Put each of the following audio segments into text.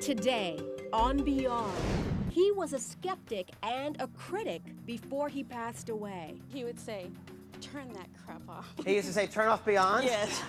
Today, on Beyond, he was a skeptic and a critic before he passed away. He would say, turn that crap off. He used to say, turn off Beyond? Yes.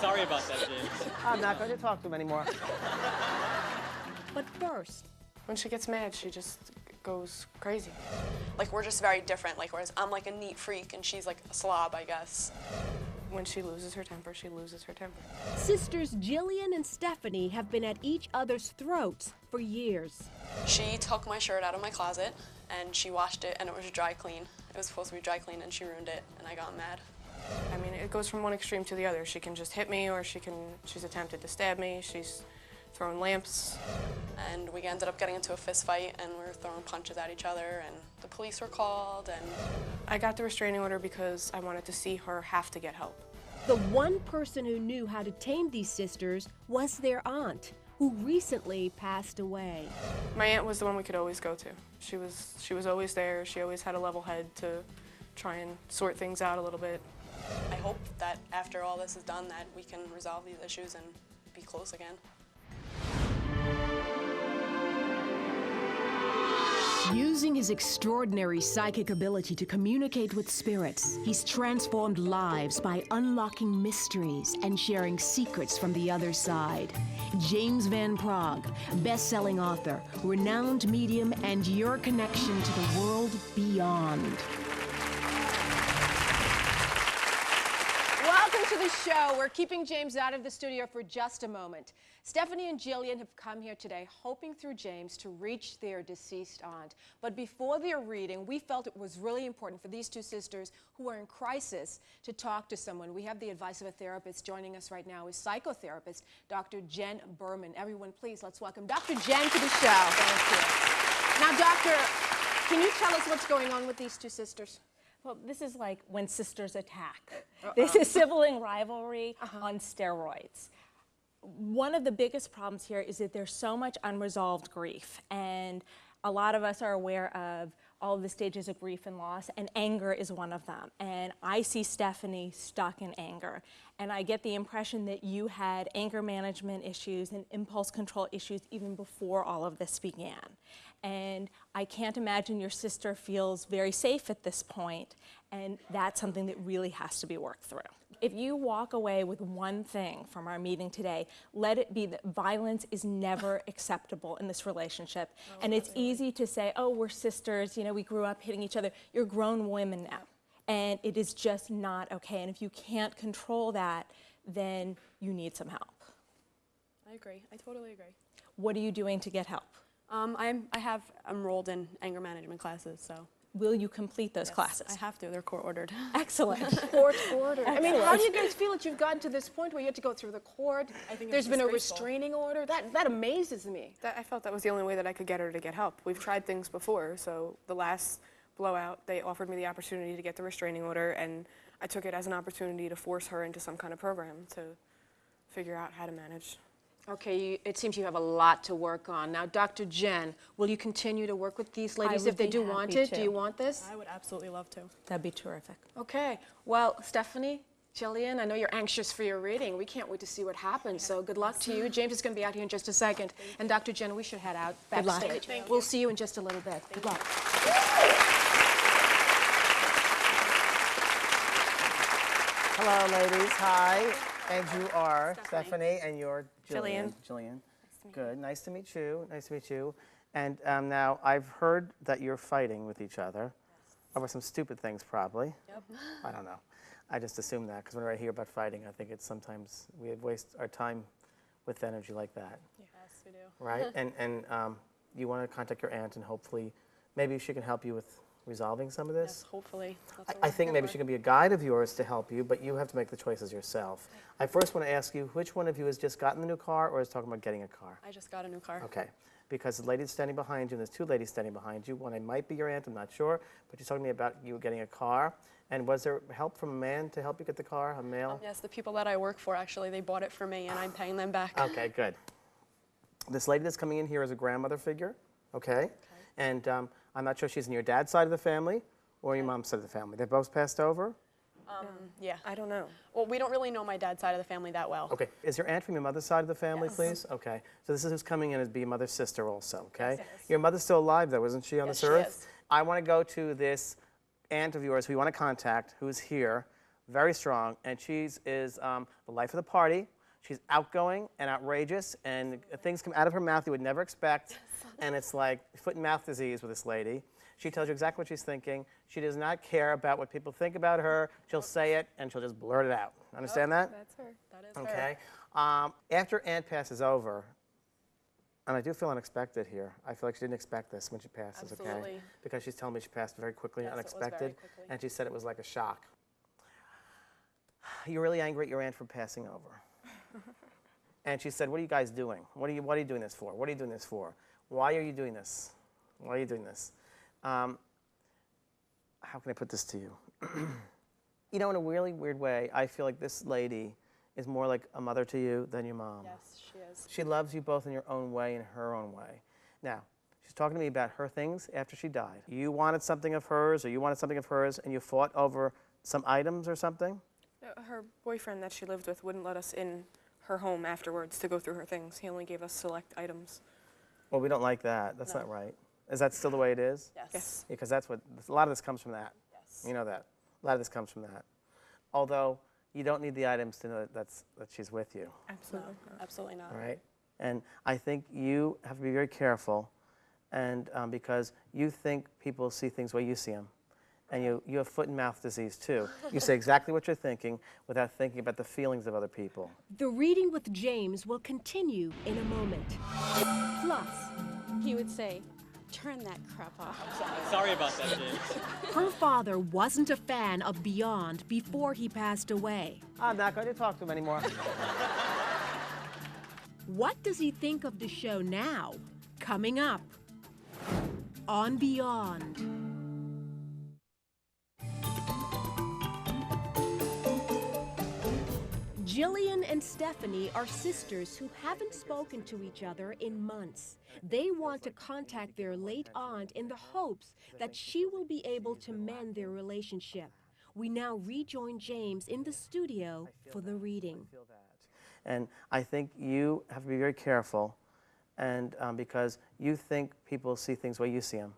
Sorry about that, James. I'm not going to talk to him anymore. But first, when she gets mad, she just goes crazy. Like, we're just very different. Like, whereas I'm like a neat freak and she's like a slob, I guess. When she loses her temper, she loses her temper. sisters Jillian and Stephanie have been at each other's throats for years. She took my shirt out of my closet and she washed it and it was dry clean. It was supposed to be dry clean and she ruined it and I got mad. I mean, it goes from one extreme to the other. She can just hit me, or she's attempted to stab me. She's thrown lamps. And we ended up getting into a fist fight and we were throwing punches at each other and the police were called and... I got the restraining order because I wanted to see her have to get help. The one person who knew how to tame these sisters was their aunt, who recently passed away. My aunt was the one we could always go to. She was always there. She always had a level head to try and sort things out a little bit. I hope that after all this is done that we can resolve these issues and be close again. Using his extraordinary psychic ability to communicate with spirits, he's transformed lives by unlocking mysteries and sharing secrets from the other side. James Van Praagh, best-selling author, renowned medium, and your connection to the world beyond. Welcome to the show. We're keeping James out of the studio for just a moment. Stephanie and Jillian have come here today hoping through James to reach their deceased aunt. But before their reading, we felt it was really important for these two sisters who are in crisis to talk to someone. We have the advice of a therapist. Joining us right now is psychotherapist Dr. Jenn Burman. Everyone, please, let's welcome Dr. Jenn to the show. Thank you. Now, doctor, can you tell us what's going on with these two sisters? Well, this is like when sisters attack. This is sibling rivalry on steroids. One of the biggest problems here is that there's so much unresolved grief, and a lot of us are aware of all of the stages of grief and loss, and anger is one of them. And I see Stephanie stuck in anger, and I get the impression that you had anger management issues and impulse control issues even before all of this began. And I can't imagine your sister feels very safe at this point, and that's something that really has to be worked through. If you walk away with one thing from our meeting today, let it be that violence is never acceptable in this relationship. And it's easy to say, oh, we're sisters, you know, we grew up hitting each other. You're grown women now, and it is just not okay. And if you can't control that, then you need some help. I agree. I totally agree. What are you doing to get help? I have enrolled in anger management classes, so... Will you complete those classes? I have to. They're court-ordered. Excellent. Court-ordered. I mean, how do you guys feel that you've gotten to this point where you have to go through the court? I think There's it's been a disgraceful. restraining order. That amazes me. I felt that was the only way that I could get her to get help. We've tried things before, so the last blowout, they offered me the opportunity to get the restraining order, and I took it as an opportunity to force her into some kind of program to figure out how to manage. Okay, it seems you have a lot to work on. Now, Dr. Jenn, will you continue to work with these ladies if they do want it? Do you want this? I would absolutely love to. That'd be terrific. Okay. Well, Stephanie, Jillian, I know you're anxious for your reading. We can't wait to see what happens, so good luck to you. James is going to be out here in just a second. And Dr. Jenn, we should head out Good luck. backstage. We'll see you in just a little bit. Good luck. Hello, ladies. Hi. And you are Stephanie, and you're Jillian. Jillian. Good. Nice to meet you. Nice to meet you. And now I've heard that you're fighting with each other over some stupid things, probably. Yep. I don't know. I just assume that because whenever I hear about fighting, I think it's sometimes we waste our time with energy like that. Yes, we do. Right? and you want to contact your aunt, and hopefully, maybe she can help you with resolving some of this. Yes, hopefully. I think maybe she can be a guide of yours to help you, but you have to make the choices yourself. I first want to ask you, which one of you has just gotten the new car or is talking about getting a car? I just got a new car. Okay, because the lady's standing behind you, and there's two ladies standing behind you. One might be your aunt, I'm not sure, but she's talking to me about you getting a car. And was there help from a man to help you get the car, a male? Yes, the people that I work for, actually, they bought it for me, and I'm paying them back. Okay, good. This lady that's coming in here is a grandmother figure, okay? And I'm not sure she's in your dad's side of the family or your mom's side of the family. They're both passed over? Yeah. I don't know. Well, we don't really know my dad's side of the family that well. Okay. Is your aunt from your mother's side of the family, Yes. please? Okay. So this is who's coming in as be your mother's sister also, okay? Yes, it is. Your mother's still alive, though, isn't she, on Yes, this she earth? is. I want to go to this aunt of yours who you want to contact, who's here, very strong, and she is the life of the party. She's outgoing and outrageous, and things come out of her mouth you would never expect, and it's like foot and mouth disease with this lady. She tells you exactly what she's thinking. She does not care about what people think about her. She'll say it, and she'll just blurt it out. Understand that? That's her. That is her. Okay. After Aunt passes over, and I do feel unexpected here. I feel like she didn't expect this when she passes, okay? Absolutely. Because she's telling me she passed very quickly, Yes, it was unexpected, very quickly. and she said it was like a shock. You're really angry at your aunt for passing over. And she said, what are you guys doing? What are you doing this for? What are you doing this for? Why are you doing this? Why are you doing this? How can I put this to you? You know, in a really weird way, I feel like this lady is more like a mother to you than your mom. Yes, she is. She loves you both in your own way, in her own way. Now, she's talking to me about her things after she died. You wanted something of hers, or you wanted something of hers, and you fought over some items or something? Her boyfriend that she lived with wouldn't let us in her home afterwards to go through her things. He only gave us select items. Well, we don't like that. That's No. not right. Is that still the way it is? Yes. Yes. Because that's what, a lot of this comes from that. Yes. You know that. A lot of this comes from that. Although, you don't need the items to know that she's with you. No, Absolutely. absolutely not. All right? And I think you have to be very careful, and because you think people see things the way you see them. And you have foot and mouth disease too. You say exactly what you're thinking without thinking about the feelings of other people. The reading with James will continue in a moment. Plus, He would say, turn that crap off. Sorry about that, James. her father wasn't a fan of Beyond before he passed away. I'm not going to talk to him anymore. What does he think of the show now? Coming up on Beyond. Jillian and Stephanie are sisters who haven't spoken to each other in months. They want to contact their late aunt in the hopes that she will be able to mend their relationship. We now rejoin James in the studio for the reading. And I think you have to be very careful, and because you think people see things the way you see them.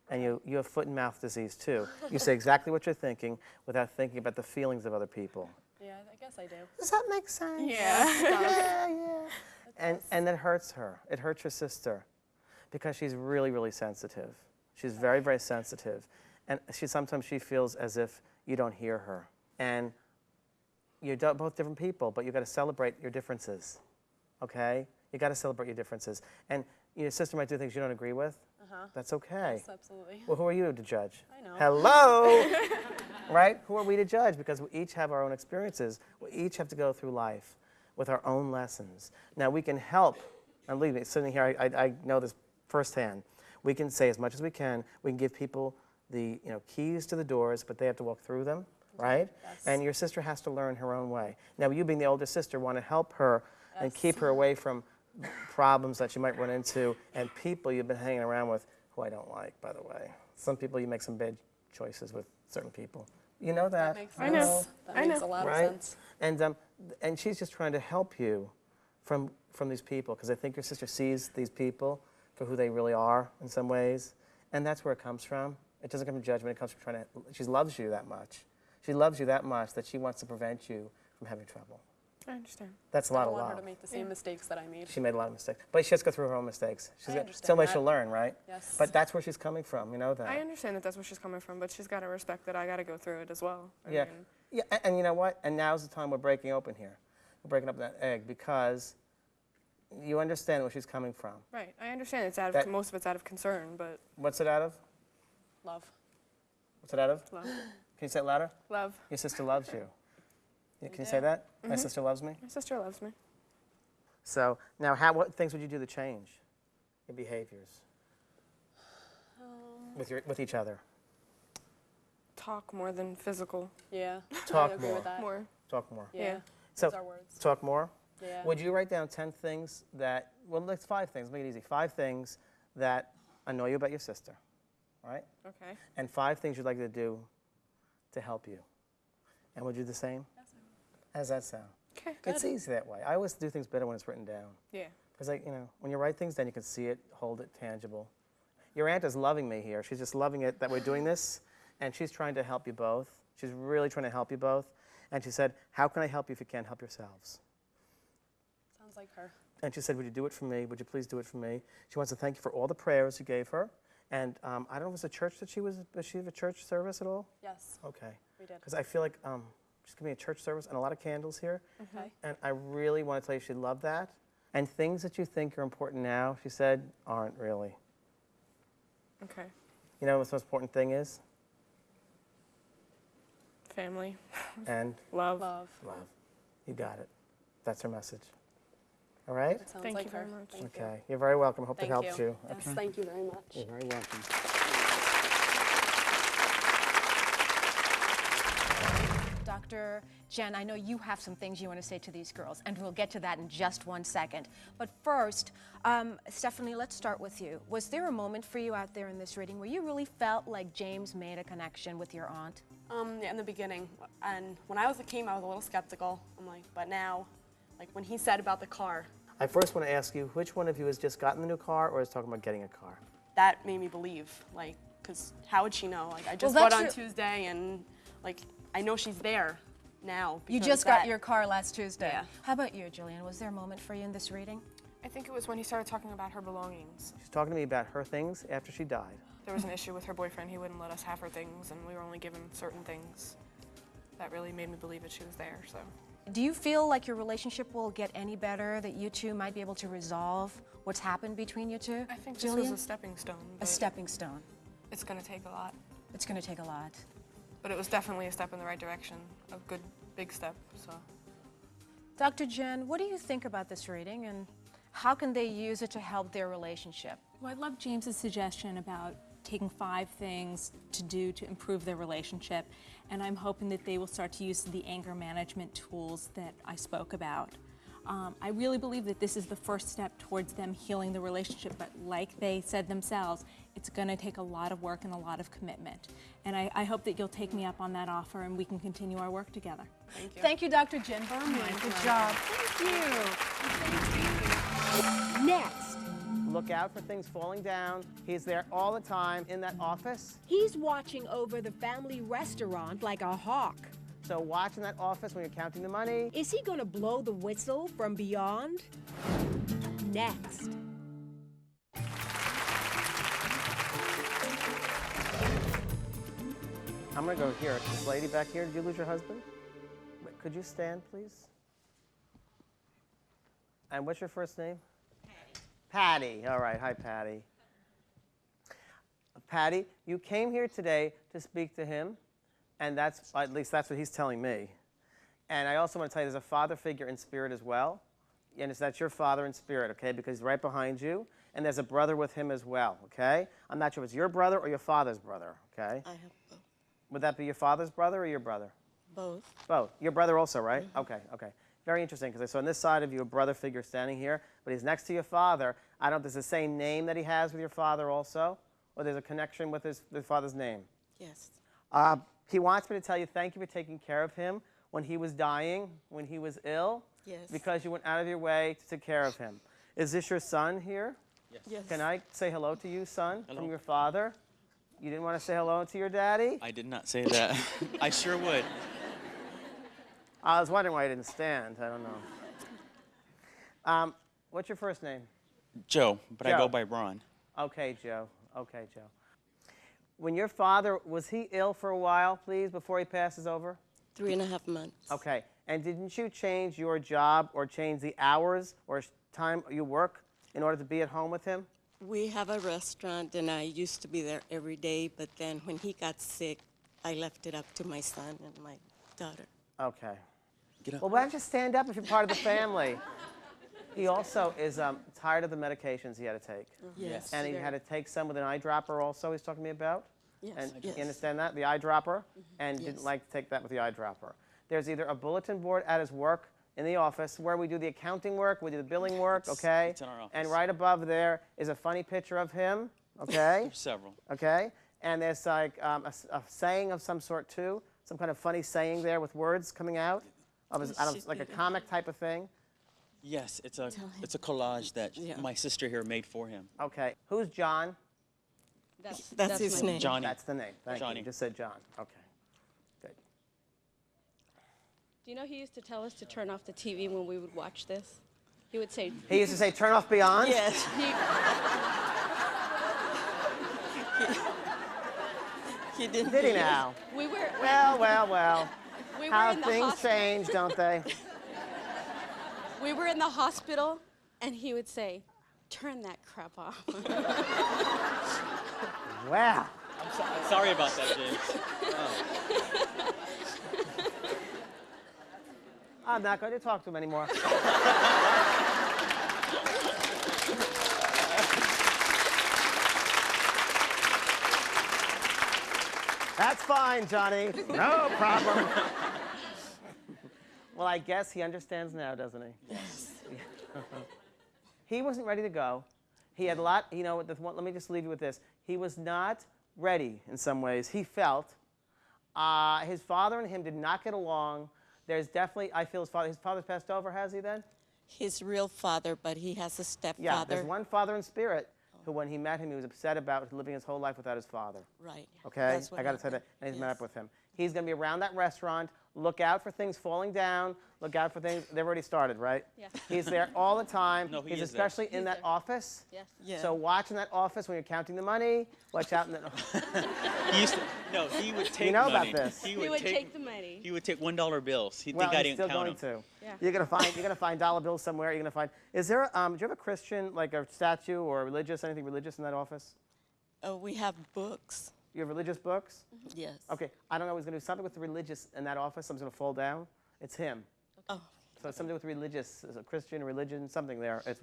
And you have foot and mouth disease too. You say exactly what you're thinking without thinking about the feelings of other people. Yeah, I guess I do. Does that make sense? Yeah. Yeah. And that hurts her. It hurts your sister because she's really, really sensitive. She's very, very sensitive. And sometimes she feels as if you don't hear her. And you're both different people, but you've got to celebrate your differences, okay? You got to celebrate your differences. And your sister might do things you don't agree with. That's okay. Yes, absolutely. Well, who are you to judge? I know. Hello! Right? Who are we to judge? Because we each have our own experiences. We each have to go through life with our own lessons. Now, we can help, and believe me, sitting here, I know this firsthand. We can say as much as we can. We can give people the keys to the doors, but they have to walk through them, right? Yes. And your sister has to learn her own way. Now, you being the older sister want to help her and keep her away from problems that you might run into and people you've been hanging around with who I don't like, by the way. Some people, you make some bad choices with certain people. You know that. That makes I know. sense. That makes a lot Right? of sense. And she's just trying to help you from these people, because I think your sister sees these people for who they really are in some ways, and that's where it comes from. It doesn't come from judgment. It comes from she loves you that much. She loves you that much that she wants to prevent you from having trouble. I understand. That's a I lot don't of want love. her to make the same mistakes that I made. She made a lot of mistakes, but she has to go through her own mistakes. I understand Some way that. she'll learn, right? Yes. But that's where she's coming from. You know that. I understand that that's where she's coming from, but she's got to respect that I got to go through it as well. I Yeah, mean, yeah, and you know what? And now's the time we're breaking open here. We're breaking up that egg because you understand where she's coming from. right. I understand it's out That- of most of it's out of concern, but What's it out of? Love. What's it out of? love. Can you say it louder? Love. Your sister loves you. Yeah, can you say that? My sister loves me. My sister loves me. So now, what things would you do to change your behaviors with each other? Talk more than physical. Yeah. Talk I agree more. with that. More. Talk more. Yeah. So Those are words. talk more. Yeah. Would you write down 10 things that? Well, let's 5 things. Make it easy. 5 things that annoy you about your sister, all right? Okay. And 5 things you'd like to do to help you. And would you do the same? How does that sound? Okay, It's easy that way. I always do things better when it's written down. Yeah. Because, when you write things down, you can see it, hold it, tangible. Your aunt is loving me here. She's just loving it that we're doing this, and she's trying to help you both. She's really trying to help you both. And she said, how can I help you if you can't help yourselves? Sounds like her. And she said, would you do it for me? Would you please do it for me? She wants to thank you for all the prayers you gave her. And I don't know if it was a church that was she have a church service at all? Yes. Okay. We did. Because I feel like she's giving me a church service and a lot of candles here. Okay. And I really want to tell you she loved that. And things that you think are important now, she said, aren't really. Okay. You know what the most important thing is? Family. And Love. Love. love. You got it. That's her message. All right? It sounds Thank like you her. very much. Thank you. Okay. You're very welcome. Hope Thank it helps you. Yes, Okay. thank you very much. You're very welcome. Dr. Jenn, I know you have some things you want to say to these girls, and we'll get to that in just 1 second. But first, Stephanie, let's start with you. Was there a moment for you out there in this reading where you really felt like James made a connection with your aunt? Yeah, in the beginning, and when I came, I was a little skeptical. I'm like, but now, like when he said about the car, I first want to ask you, which one of you has just gotten the new car or is talking about getting a car? that made me believe, like, because how would she know? Like, I just Well, bought that's on Tuesday, and like, I know she's there now. You because just got that- your car last Tuesday. Yeah. How about you, Jillian? Was there a moment for you in this reading? I think it was when he started talking about her belongings. She's talking to me about her things after she died. There was an issue with her boyfriend. He wouldn't let us have her things, and we were only given certain things. That really made me believe that she was there, so. Do you feel like your relationship will get any better, that you two might be able to resolve what's happened between you two? I think this was Jillian? a stepping stone. A but stepping stone. It's gonna take a lot. It's going to take a lot. But it was definitely a step in the right direction. A good, big step, so. Dr. Jenn, what do you think about this reading, and how can they use it to help their relationship? Well, I love James's suggestion about taking 5 things to do to improve their relationship, and I'm hoping that they will start to use the anger management tools that I spoke about. I really believe that this is the first step towards them healing the relationship, but like they said themselves, it's going to take a lot of work and a lot of commitment. And I hope that you'll take me up on that offer and we can continue our work together. Thank you. Thank you, Dr. Jenn Burman. Good job. Thank you. Next, Look out for things falling down. He's there all the time in that office. he's watching over the family restaurant like a hawk. So watch in that office when you're counting the money. Is he gonna blow the whistle from beyond? Next. I'm gonna go here. This lady back here, did you lose your husband? Wait, could you stand, please? And what's your first name? Patty. All right, hi, Patty. Patty, you came here today to speak to him, and at least that's what he's telling me. And I also want to tell you there's a father figure in spirit as well. And that's your father in spirit, okay, because he's right behind you. And there's a brother with him as well, okay? I'm not sure if it's your brother or your father's brother, okay? I have both. Would that be your father's brother or your brother? Both. Both. Your brother also, right? Okay, okay. Very interesting, because I saw on this side of you a brother figure standing here, but he's next to your father. I don't know if it's the same name that he has with your father also, or there's a connection with his father's name. Yes. He wants me to tell you thank you for taking care of him when he was dying, when he was ill, Yes. because you went out of your way to take care of him. Is this your son here? Yes. Can I say hello to you, son, Hello. from your father? You didn't want to say hello to your daddy? I did not say that. I sure would. I was wondering why you didn't stand. I don't know. What's your first name? Joe, but I Joe. go by Ron. Okay, Joe. Okay, Joe. When your father, was he ill for a while, please, before he passes over? 3.5 months. Okay. And didn't you change your job or change the hours or time you work in order to be at home with him? We have a restaurant, and I used to be there every day, but then when he got sick, I left it up to my son and my daughter. Okay. Get up. Well, why don't you stand up if you're part of the family? He also is tired of the medications he had to take. Yes. And he had to take some with an eyedropper also he's talking to me about. Yes. And Yes. you understand that? The eyedropper? And Yes. didn't like to take that with the eyedropper. There's either a bulletin board at his work in the office where we do the accounting work, we do the billing work, okay? it's in our office. And right above there is a funny picture of him, okay? There's several. Okay? And there's like a saying of some sort too some kind of funny saying there with words coming out? Like a comic type of thing? Yes, it's a collage that my sister here made for him. Okay. Who's John? That's his name. Johnny. That's the name. Thank Johnny. you. You just said John. Okay. Good. Do you know he used to tell us to turn off the TV when we would watch this? He would say, He used to say, turn off Beyond? Yes. He didn't. Did he now? we were, Well. we were How in the things hospital. change, don't they? We were in the hospital, and he would say, turn that crap off. Wow. I'm sorry about that, James. I'm not going to talk to him anymore. That's fine, Johnny. No problem. Well, I guess he understands now, doesn't he? Yes. He wasn't ready to go. He had a lot, you know, let me just leave you with this. He was not ready in some ways. He felt his father and him did not get along. There's definitely, I feel his father's passed over, has he then? His real father, but he has a stepfather. Yeah, there's one father in spirit who, when he met him, he was upset about living his whole life without his father. Right. Okay? That's what I got to say happened. that. And he's met Yes. up with him. He's going to be around that restaurant. Look out for things falling down. Look out for things. They've already started, right? Yeah. He's there all the time. No, he He's is there. especially in that office. Yes. Yeah. So watch in that office when you're counting the money. Watch out in that. He would take You know about money. this. He would take the money. He would take $1 bills. He'd Well, think I he's didn't still count going them. to. Yeah. You're gonna find dollar bills somewhere. You're gonna find. Is there? Do you have a Christian, like a statue or anything religious in that office? We have books. You have religious books? Yes. Okay, I don't know. He's going to do something with the religious in that office. Something's going to fall down. It's him. Oh. So it's something with religious, a Christian religion, something there. It's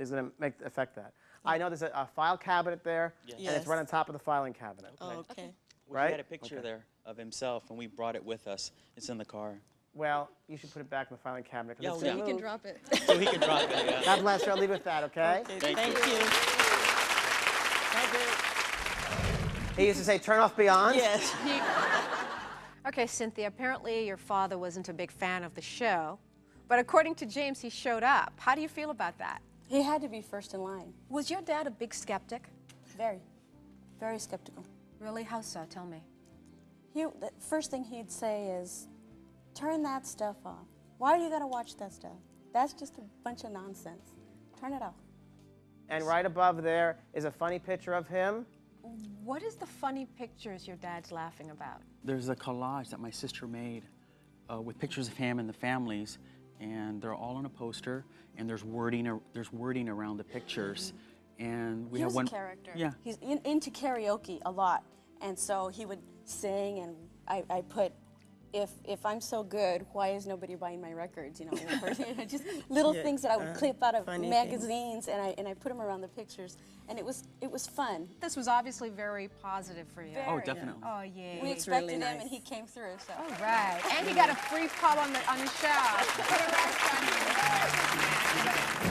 going to affect that. I know there's a file cabinet there, and it's Yes. right on top of the filing cabinet. Oh, okay. We Right? had a picture Okay. there of himself, and we brought it with us. It's in the car. Well, you should put it back in the filing cabinet. 'Cause Yeah, it's yeah. gonna You can move. drop it. So he can drop it, yeah. God bless you. I'll leave it with that, okay? Okay, Thank thank you. you. He used to say, turn off Beyond. Yes. Okay, Cynthia, apparently your father wasn't a big fan of the show, but according to James, he showed up. How do you feel about that? He had to be first in line. Was your dad a big skeptic? Very, very skeptical. Really? How so? Tell me. The first thing he'd say is, turn that stuff off. Why do you gotta watch that stuff? That's just a bunch of nonsense. Turn it off. And right above there is a funny picture of him. What is the funny pictures your dad's laughing about? There's a collage that my sister made with pictures of him and the families, and they're all on a poster, and there's wording around the pictures. And we He have was one a character. Yeah. He's into karaoke a lot, and so he would sing, and I put, if I'm so good, why is nobody buying my records? You know, just little things that I would clip out of funny magazines, and I put them around the pictures, and it was fun. This was obviously very positive for you. Oh, definitely. Oh, yeah. We It's expected really him, nice. and he came through. So. All right. And he got a free pub on the show.